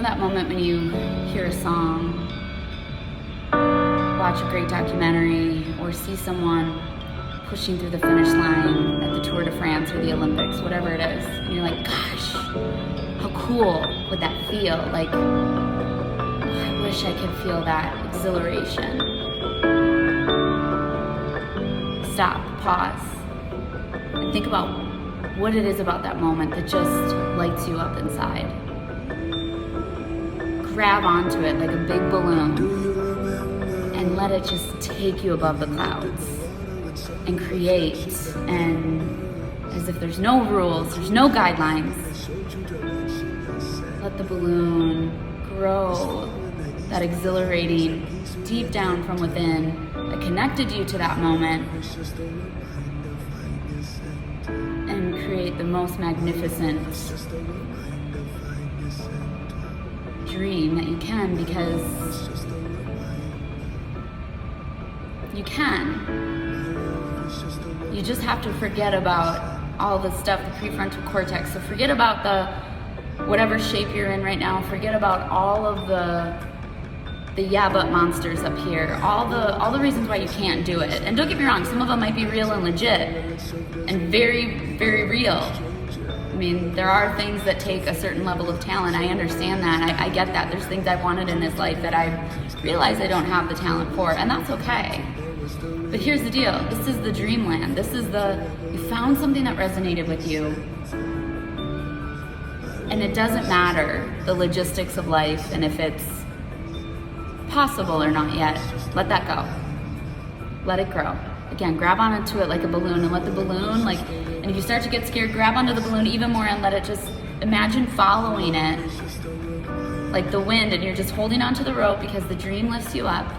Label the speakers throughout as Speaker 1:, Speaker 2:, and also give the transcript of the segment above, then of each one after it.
Speaker 1: know that moment when you hear a song, watch a great documentary, or see someone pushing through the finish line at the Tour de France or the Olympics, whatever it is, and you're like, gosh, how cool would that feel? Like, I wish I could feel that exhilaration. Stop, pause, and think about what it is about that moment that just lights you up inside. Grab onto it like a big balloon and let it just take you above the clouds and create, and as if there's no rules, there's no guidelines, let the balloon grow, that exhilarating deep down from within that connected you to that moment, and create the most magnificent dream that you can, because you can. You just have to forget about all the stuff, the prefrontal cortex. So forget about the whatever shape you're in right now. Forget about all of the yeah but monsters up here. All the reasons why you can't do it. And don't get me wrong, some of them might be real and legit and very, very real. I mean, there are things that take a certain level of talent. I understand that. I get that. There's things I've wanted in this life that I realize I don't have the talent for, and that's okay. But here's the deal. This is the dreamland. You found something that resonated with you. And it doesn't matter the logistics of life and if it's possible or not yet. Let that go. Let it grow. Again, grab onto it like a balloon, and let the balloon, and if you start to get scared, grab onto the balloon even more and let it just, imagine following it like the wind, and you're just holding onto the rope because the dream lifts you up.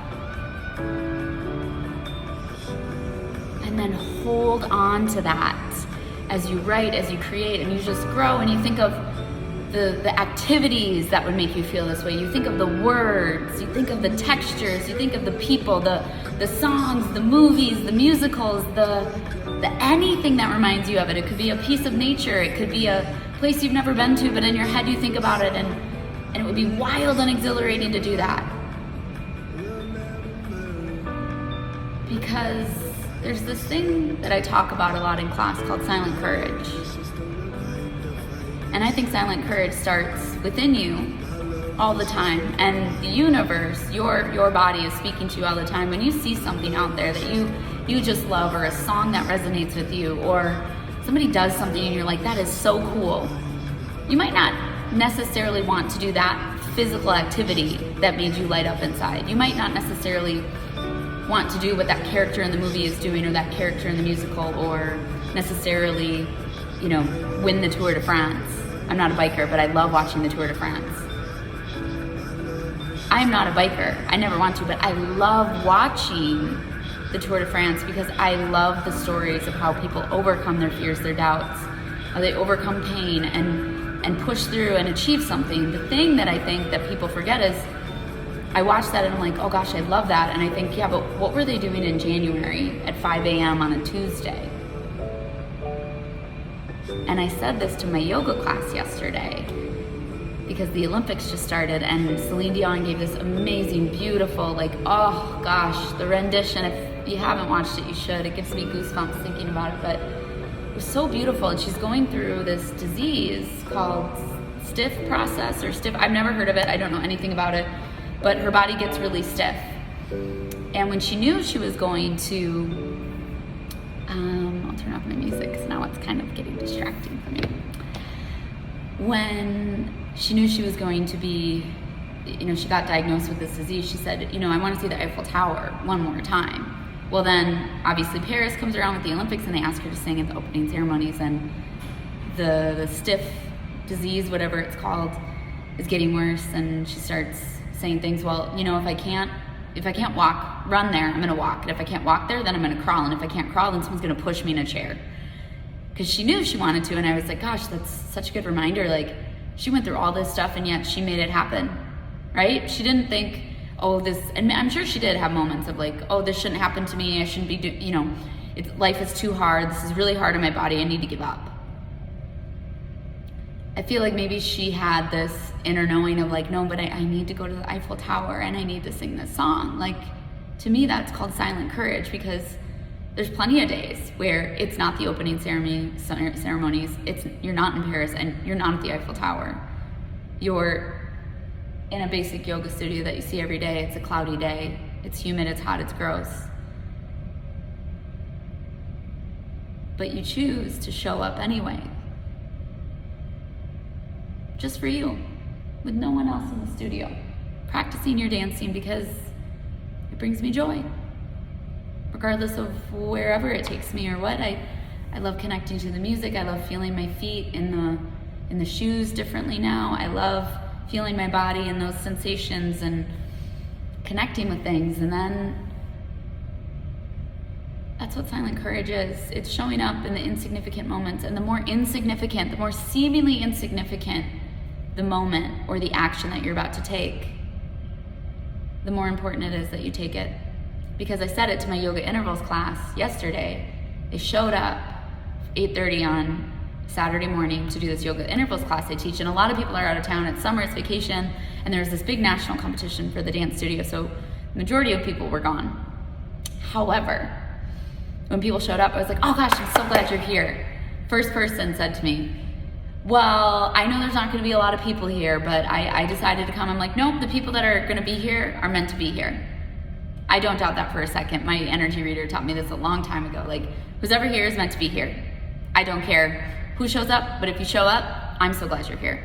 Speaker 1: And then hold on to that as you write, as you create, and you just grow, and you think of the activities that would make you feel this way. You think of the words, you think of the textures, you think of the people, the songs, the movies, the musicals, the anything that reminds you of it. It could be a piece of nature, it could be a place you've never been to, but in your head you think about it, and it would be wild and exhilarating to do that. Because there's this thing that I talk about a lot in class called silent courage. And I think silent courage starts within you all the time. And the universe, your body is speaking to you all the time. When you see something out there that you just love, or a song that resonates with you, or somebody does something and you're like, that is so cool. You might not necessarily want to do that physical activity that made you light up inside. You might not necessarily want to do what that character in the movie is doing, or that character in the musical, or necessarily, win the Tour de France. I'm not a biker, but I love watching the Tour de France. I'm not a biker. I never want to, but I love watching the Tour de France because I love the stories of how people overcome their fears, their doubts, how they overcome pain and push through and achieve something. The thing that I think that people forget is, I watch that and I'm like, oh gosh, I love that. And I think, yeah, but what were they doing in January at 5 a.m. on a Tuesday? And I said this to my yoga class yesterday because the Olympics just started, and Celine Dion gave this amazing, beautiful, oh gosh, the rendition. If you haven't watched it, you should. It gives me goosebumps thinking about it, but it was so beautiful. And she's going through this disease called stiff process, or stiff, I've never heard of it. I don't know anything about it. But her body gets really stiff. And when she knew she was going to, I'll turn off my music because now it's kind of getting distracting for me. When she knew she was going to be, she got diagnosed with this disease, she said, I want to see the Eiffel Tower one more time. Well then, obviously Paris comes around with the Olympics, and they ask her to sing at the opening ceremonies, and the stiff disease, whatever it's called, is getting worse, and she starts saying things, well, if I can't run there, I'm gonna walk. And if I can't walk there, then I'm gonna crawl. And if I can't crawl, then someone's gonna push me in a chair. Because she knew she wanted to, and I was like, gosh, that's such a good reminder. She went through all this stuff, and yet she made it happen, right? She didn't think, oh, this, and I'm sure she did have moments of oh, this shouldn't happen to me. I shouldn't be life is too hard. This is really hard on my body. I need to give up. I feel like maybe she had this inner knowing of like, no, but I need to go to the Eiffel Tower and I need to sing this song. Like, to me, that's called silent courage, because there's plenty of days where it's not the opening ceremonies. You're not in Paris and you're not at the Eiffel Tower. You're in a basic yoga studio that you see every day. It's a cloudy day. It's humid, it's hot, it's gross. But you choose to show up anyway. Just for you, with no one else in the studio. Practicing your dancing because it brings me joy. Regardless of wherever it takes me or what, I love connecting to the music. I love feeling my feet in the shoes differently now. I love feeling my body and those sensations and connecting with things. And then that's what silent courage is. It's showing up in the insignificant moments. And the more insignificant, the more seemingly insignificant the moment or the action that you're about to take, the more important it is that you take it. Because I said it to my yoga intervals class yesterday. They showed up 8:30 on Saturday morning to do this yoga intervals class I teach, and a lot of people are out of town. It's summer, it's vacation, and there's this big national competition for the dance studio, so the majority of people were gone. However, when people showed up, I was like, oh gosh, I'm so glad you're here. First person said to me, well, I know there's not going to be a lot of people here, but I decided to come. I'm like, nope, the people that are going to be here are meant to be here. I don't doubt that for a second. My energy reader taught me this a long time ago. Like, who's ever here is meant to be here. I don't care who shows up, but if you show up, I'm so glad you're here.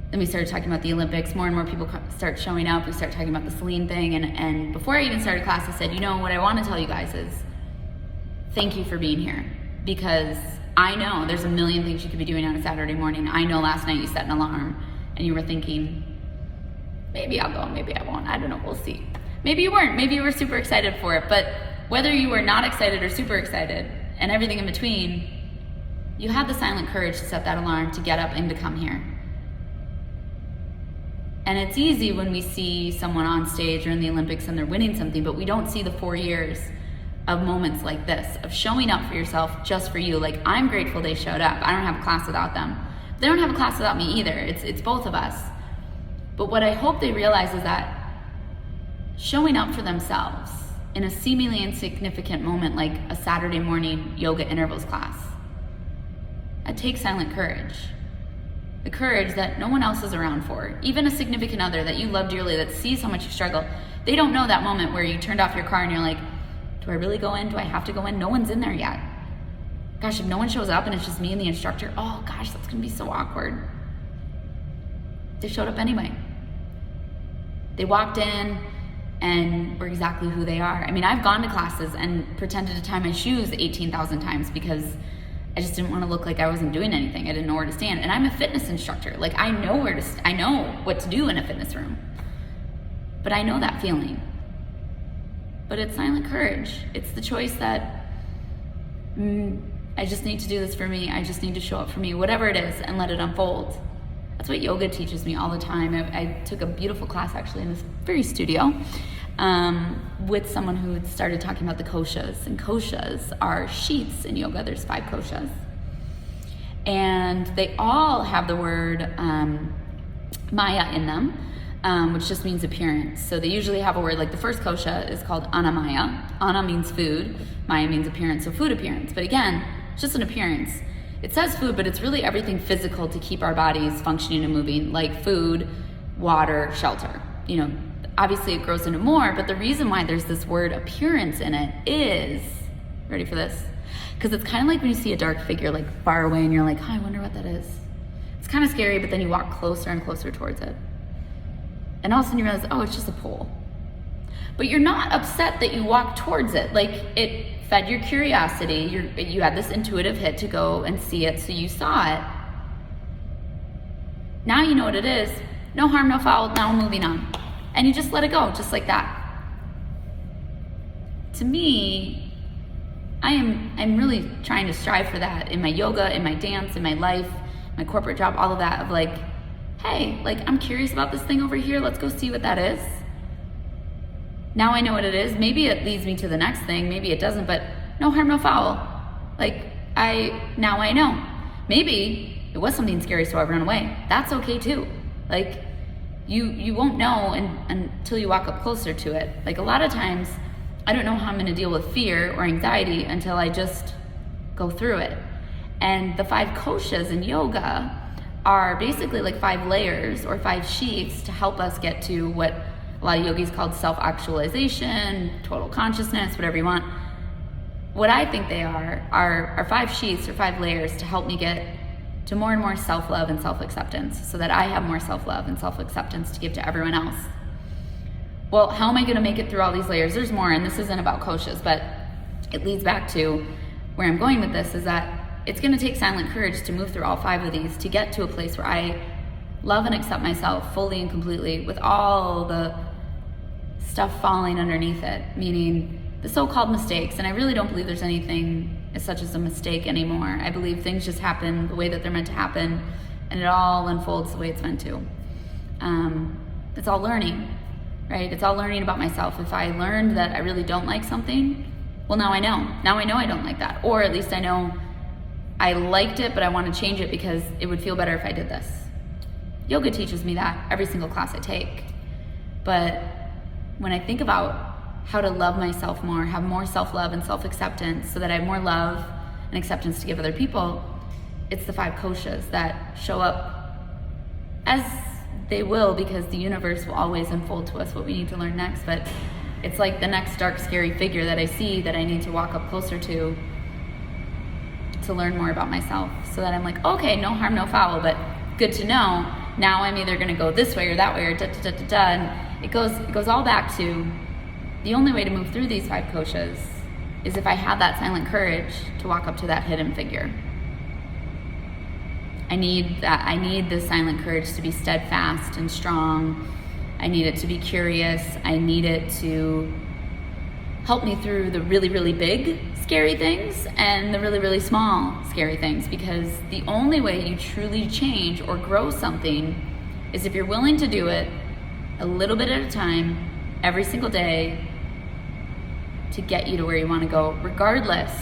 Speaker 1: Then we started talking about the Olympics. More and more people start showing up. We start talking about the Celine thing. And before I even started class, I said, you know, what I want to tell you guys is thank you for being here. Because I know there's a million things you could be doing on a Saturday morning. I know last night you set an alarm and you were thinking, maybe I'll go, maybe I won't. I don't know, we'll see. Maybe you weren't. Maybe you were super excited for it. But whether you were not excited or super excited and everything in between, you had the silent courage to set that alarm, to get up and to come here. And it's easy when we see someone on stage or in the Olympics and they're winning something, but we don't see the 4 years of moments like this, of showing up for yourself just for you. Like, I'm grateful they showed up. I don't have a class without them. They don't have a class without me either. It's both of us. But what I hope they realize is that showing up for themselves in a seemingly insignificant moment like a Saturday morning yoga intervals class, that takes silent courage. The courage that no one else is around for. Even a significant other that you love dearly, that sees how much you struggle, they don't know that moment where you turned off your car and you're like, do I really go in? Do I have to go in? No one's in there yet. Gosh, if no one shows up and it's just me and the instructor, oh gosh, that's gonna be so awkward. They showed up anyway. They walked in and were exactly who they are. I mean, I've gone to classes and pretended to tie my shoes 18,000 times because I just didn't want to look like I wasn't doing anything. I didn't know where to stand. And I'm a fitness instructor. Like, I know I know what to do in a fitness room. But I know that feeling. But it's silent courage. It's the choice that I just need to do this for me. I just need to show up for me, whatever it is, and let it unfold. That's what yoga teaches me all the time. I took a beautiful class actually in this very studio with someone who had started talking about the koshas. And koshas are sheaths in yoga. There's 5 koshas. And they all have the word maya in them, which just means appearance. So they usually have a word, like the first kosha is called anamaya. Ana means food, maya means appearance, so food appearance. But again, it's just an appearance. It says food, but it's really everything physical to keep our bodies functioning and moving, like food, water, shelter. You know, obviously it grows into more, but the reason why there's this word appearance in it is, ready for this? Because it's kind of like when you see a dark figure like far away and you're like, oh, I wonder what that is. It's kind of scary, but then you walk closer and closer towards it. And all of a sudden you realize, oh, it's just a pole. But you're not upset that you walked towards it. Like, it fed your curiosity. You had this intuitive hit to go and see it, so you saw it. Now you know what it is. No harm, no foul. Now I'm moving on. And you just let it go, just like that. To me, I'm really trying to strive for that in my yoga, in my dance, in my life, my corporate job, all of that, of like, hey, like, I'm curious about this thing over here. Let's go see what that is. Now I know what it is. Maybe it leads me to the next thing. Maybe it doesn't, but no harm, no foul. Like, now I know. Maybe it was something scary, so I run away. That's okay too. Like, you won't know until you walk up closer to it. Like, a lot of times, I don't know how I'm going to deal with fear or anxiety until I just go through it. And the 5 koshas in yoga are basically like 5 layers or 5 sheaths to help us get to what a lot of yogis called self-actualization, total consciousness, whatever you want. What I think they are 5 sheaths or 5 layers to help me get to more and more self-love and self-acceptance, so that I have more self-love and self-acceptance to give to everyone else. Well, how am I going to make it through all these layers? There's more, and this isn't about koshas, but it leads back to where I'm going with this, is that it's going to take silent courage to move through all 5 of these to get to a place where I love and accept myself fully and completely, with all the stuff falling underneath it, meaning the so-called mistakes. And I really don't believe there's anything as such as a mistake anymore. I believe things just happen the way that they're meant to happen, and it all unfolds the way it's meant to. It's all learning, right? It's all learning about myself. If I learned that I really don't like something, well, now I know. Now I know I don't like that. Or at least I know I liked it, but I want to change it because it would feel better if I did this. Yoga teaches me that every single class I take. But when I think about how to love myself more, have more self-love and self-acceptance so that I have more love and acceptance to give other people, it's the 5 koshas that show up as they will, because the universe will always unfold to us what we need to learn next. But it's like the next dark, scary figure that I see that I need to walk up closer to learn more about myself, so that I'm like, okay, no harm, no foul, but good to know. Now I'm either going to go this way or that way, or da-da-da-da-da, and it goes all back to the only way to move through these 5 koshas is if I have that silent courage to walk up to that hidden figure. I need this silent courage to be steadfast and strong. I need it to be curious. I need it to help me through the really, really big, scary things and the really, really small, scary things, because the only way you truly change or grow something is if you're willing to do it a little bit at a time, every single day, to get you to where you want to go, regardless of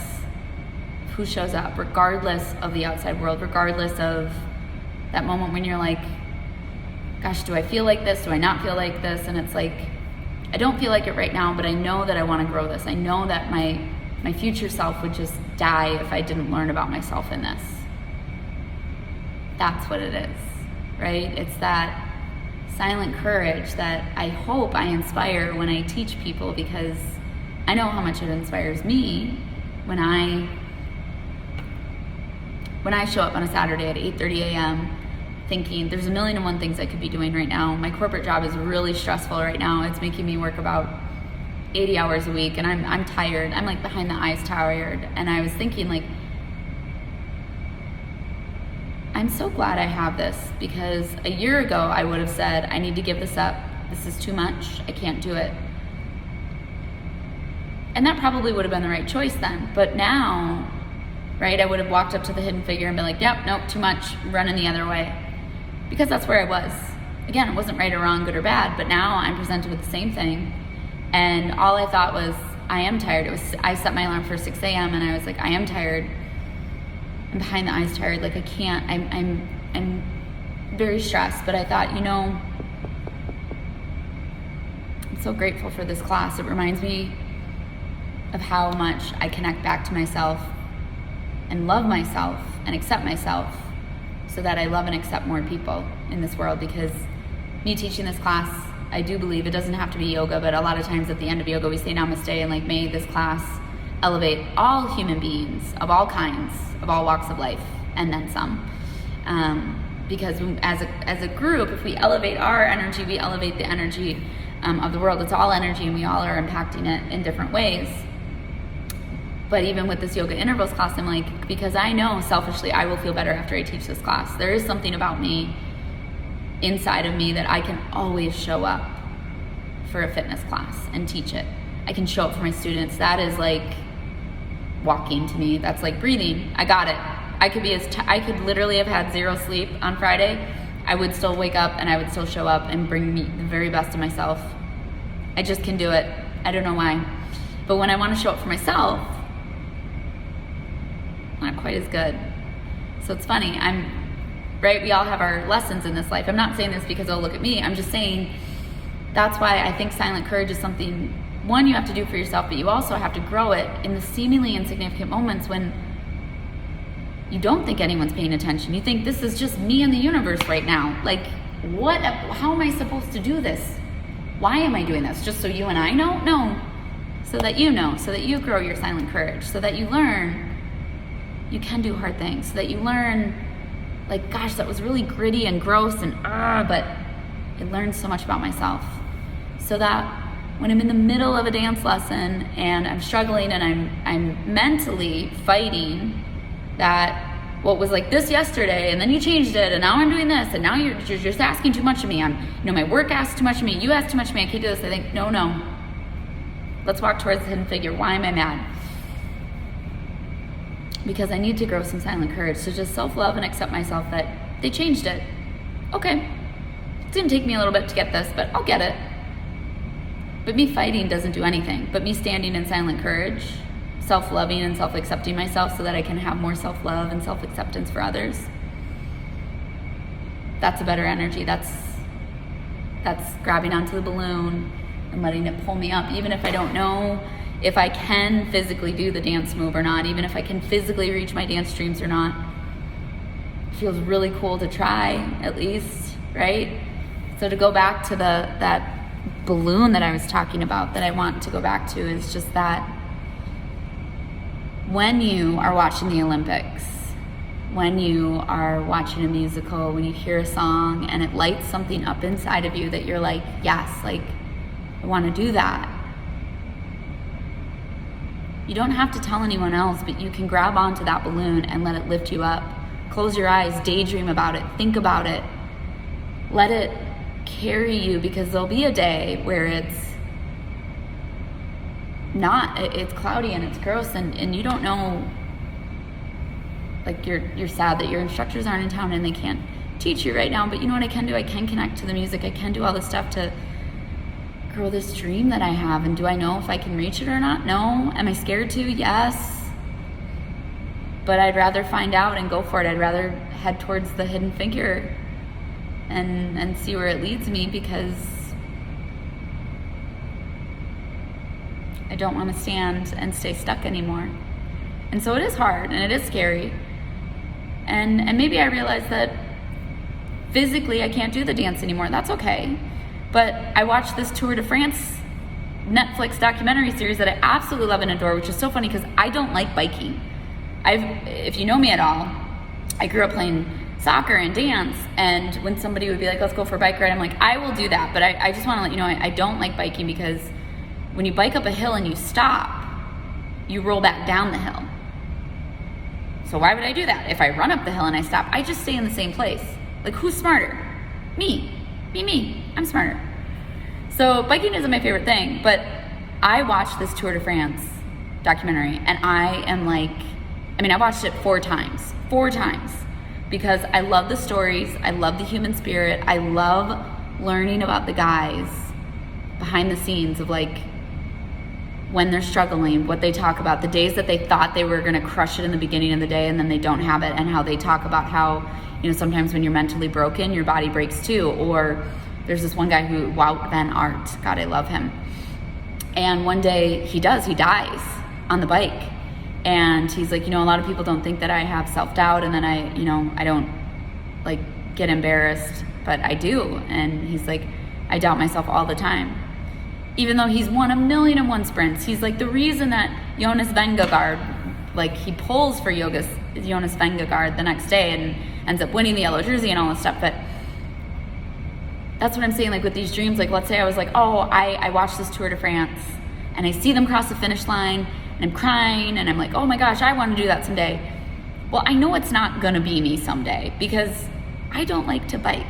Speaker 1: who shows up, regardless of the outside world, regardless of that moment when you're like, gosh, do I feel like this? Do I not feel like this? And it's like, I don't feel like it right now, but I know that I want to grow this. I know that my future self would just die if I didn't learn about myself in this. That's what it is, right? It's that silent courage that I hope I inspire when I teach people, because I know how much it inspires me when I show up on a Saturday at 8:30 a.m. thinking there's 1,000,001 things I could be doing right now. My corporate job is really stressful right now. It's making me work about 80 hours a week, and I'm tired. I'm like behind the eyes tired. And I was thinking, like, I'm so glad I have this, because a year ago I would have said, I need to give this up. This is too much. I can't do it. And that probably would have been the right choice then. But now, right, I would have walked up to the hidden figure and been like, yep, nope, too much, running the other way. Because that's where I was. Again, it wasn't right or wrong, good or bad, but now I'm presented with the same thing. And all I thought was, I am tired. I set my alarm for 6 a.m. and I was like, I am tired. I'm behind the eyes tired. Like, I can't, I'm very stressed. But I thought, I'm so grateful for this class. It reminds me of how much I connect back to myself and love myself and accept myself, so that I love and accept more people in this world. Because me teaching this class, I do believe it doesn't have to be yoga, but a lot of times at the end of yoga we say namaste, and like, may this class elevate all human beings of all kinds, of all walks of life, and then some. Because as a group, if we elevate our energy, we elevate the energy of the world. It's all energy, and we all are impacting it in different ways. But even with this yoga intervals class, I'm like, because I know selfishly I will feel better after I teach this class. There is something about me, inside of me, that I can always show up for a fitness class and teach it. I can show up for my students. That is like walking to me. That's like breathing. I got it. I could literally have had 0 sleep on Friday. I would still wake up and I would still show up and bring me the very best of myself. I just can do it. I don't know why. But when I want to show up for myself, not quite as good. So it's funny. right? We all have our lessons in this life. I'm not saying this because, oh, look at me. I'm just saying that's why I think silent courage is something, one, you have to do for yourself, but you also have to grow it in the seemingly insignificant moments when you don't think anyone's paying attention. You think this is just me and the universe right now. Like, how am I supposed to do this? Why am I doing this? Just so you and I know? No. So that you know, so that you grow your silent courage, so that you learn you can do hard things, so that you learn, like, gosh, that was really gritty and gross and but I learned so much about myself. So that when I'm in the middle of a dance lesson and I'm struggling and I'm mentally fighting that what was like this yesterday and then you changed it and now I'm doing this and now you're just asking too much of me. My work asks too much of me, you ask too much of me, I can't do this. I think, no. Let's walk towards the hidden figure. Why am I mad? Because I need to grow some silent courage to just self-love and accept myself that they changed it. Okay, it's gonna take me a little bit to get this, but I'll get it. But me fighting doesn't do anything. But me standing in silent courage, self-loving and self-accepting myself so that I can have more self-love and self-acceptance for others, that's a better energy. That's grabbing onto the balloon and letting it pull me up, even if I don't know if I can physically do the dance move or not, even if I can physically reach my dance dreams or not. It feels really cool to try, at least, right? So to go back to that balloon that I was talking about, that I want to go back to, is just that when you are watching the Olympics, when you are watching a musical, when you hear a song and it lights something up inside of you that you're like, yes, like, I want to do that. You don't have to tell anyone else, but you can grab onto that balloon and let it lift you up. Close your eyes, daydream about it, think about it. Let it carry you, because there'll be a day where it's cloudy and it's gross and you don't know, like you're sad that your instructors aren't in town and they can't teach you right now, but you know what I can do? I can connect to the music. I can do all this stuff to grow this dream that I have. And do I know if I can reach it or not? No. Am I scared to? Yes. But I'd rather find out and go for it. I'd rather head towards the hidden figure and see where it leads me, because I don't want to stand and stay stuck anymore. And so it is hard and it is scary. And maybe I realize that physically I can't do the dance anymore. That's okay. But I watched this Tour de France Netflix documentary series that I absolutely love and adore, which is so funny because I don't like biking. If you know me at all, I grew up playing soccer and dance, and when somebody would be like, let's go for a bike ride, I'm like, I will do that, but I just want to let you know I don't like biking, because when you bike up a hill and you stop, you roll back down the hill. So why would I do that? If I run up the hill and I stop, I just stay in the same place. Like, who's smarter? Me. I'm smarter. So biking isn't my favorite thing, but I watched this Tour de France documentary, and I am like, I watched it 4 times, because I love the stories, I love the human spirit, I love learning about the guys behind the scenes of like when they're struggling, what they talk about, the days that they thought they were gonna crush it in the beginning of the day and then they don't have it, and how they talk about how, sometimes when you're mentally broken, your body breaks too. Or there's this one guy Wout van Aert, God, I love him. And one day he dies on the bike. And he's like, a lot of people don't think that I have self-doubt, and then I don't like get embarrassed, but I do. And he's like, I doubt myself all the time. Even though he's won 1,000,001 sprints, he's like the reason that Jonas Vingegaard, like he pulls for Jonas Vingegaard the next day and ends up winning the yellow jersey and all this stuff. But that's what I'm saying, like with these dreams, like let's say I was like, I watched this Tour de France and I see them cross the finish line and I'm crying and I'm like, oh my gosh, I want to do that someday. Well, I know it's not gonna be me someday, because I don't like to bike.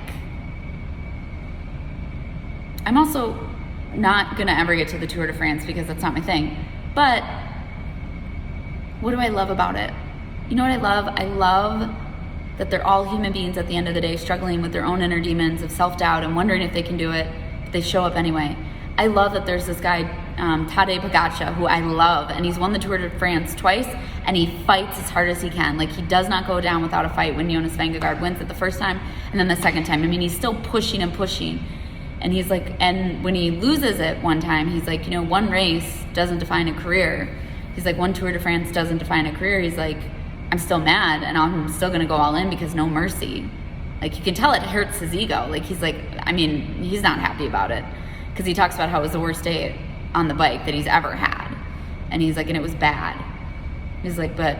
Speaker 1: I'm also not gonna ever get to the Tour de France because that's not my thing. But what do I love about it? You know what I love? I love that they're all human beings at the end of the day, struggling with their own inner demons of self-doubt and wondering if they can do it, but they show up anyway. I love that there's this guy, Tadej Pogacar, who I love, and he's won the Tour de France twice, and he fights as hard as he can. Like, he does not go down without a fight when Jonas Vingegaard wins it the first time, and then the second time. I mean, he's still pushing and pushing. And he's like, and when he loses it one time, he's like, you know, one race doesn't define a career. He's like, one Tour de France doesn't define a career. He's like, I'm still mad, and I'm still going to go all in because no mercy. Like, you can tell it hurts his ego. Like, he's like, I mean, he's not happy about it because he talks about how it was the worst day on the bike that he's ever had. And he's like, and it was bad. He's like, but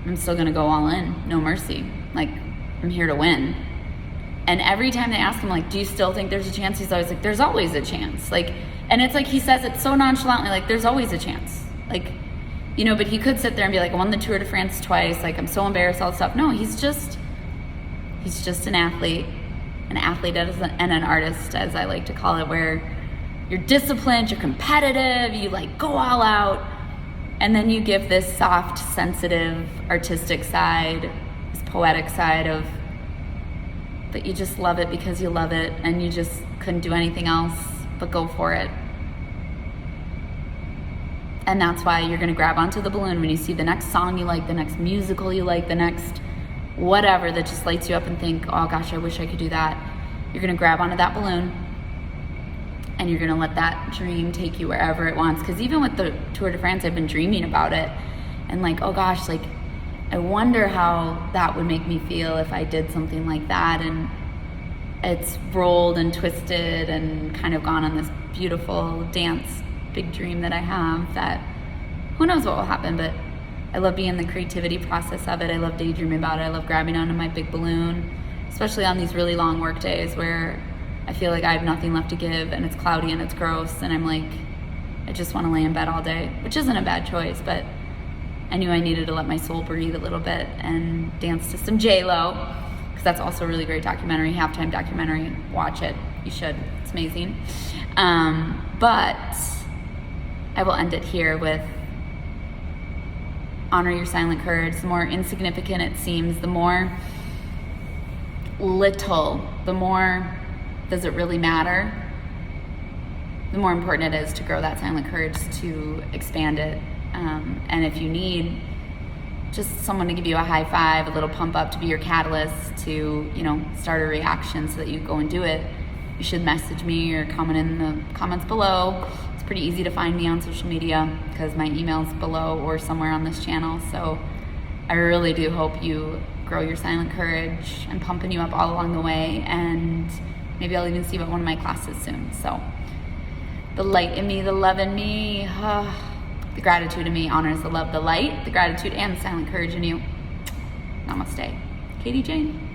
Speaker 1: I'm still going to go all in, no mercy. Like, I'm here to win. And every time they ask him, like, do you still think there's a chance? He's always like, there's always a chance. Like, and it's like he says it so nonchalantly, like, there's always a chance. Like, you know, but he could sit there and be like, I won the Tour de France twice. Like, I'm so embarrassed, all this stuff. No, he's just an athlete and an artist, as I like to call it, where you're disciplined, you're competitive, you like go all out. And then you give this soft, sensitive, artistic side, this poetic side of, but you just love it because you love it and you just couldn't do anything else but go for it. And that's why you're going to grab onto the balloon when you see the next song you like, the next musical you like, the next whatever that just lights you up and think, oh gosh, I wish I could do that. You're going to grab onto that balloon and you're going to let that dream take you wherever it wants. Because even with the Tour de France, I've been dreaming about it and like, oh gosh, like, I wonder how that would make me feel if I did something like that. And it's rolled and twisted and kind of gone on this beautiful dance, big dream that I have that who knows what will happen, but I love being in the creativity process of it. I love daydreaming about it. I love grabbing onto my big balloon, especially on these really long work days where I feel like I have nothing left to give and it's cloudy and it's gross and I'm like, I just want to lay in bed all day, which isn't a bad choice, but I knew I needed to let my soul breathe a little bit and dance to some J-Lo, because that's also a really great documentary, halftime documentary. Watch it. You should. It's amazing. But I will end it here with honor your silent courage. The more insignificant it seems, the more little, the more does it really matter, the more important it is to grow that silent courage, to expand it. And if you need just someone to give you a high five, a little pump up to be your catalyst to, you know, start a reaction so that you go and do it, you should message me or comment in the comments below. It's pretty easy to find me on social media because my email's below or somewhere on this channel. So I really do hope you grow your silent courage. I'm pumping you up all along the way, and maybe I'll even see you at one of my classes soon. So the light in me, the love in me, the gratitude in me honors the love, the light, the gratitude, and the silent courage in you. Namaste. Katie Jane.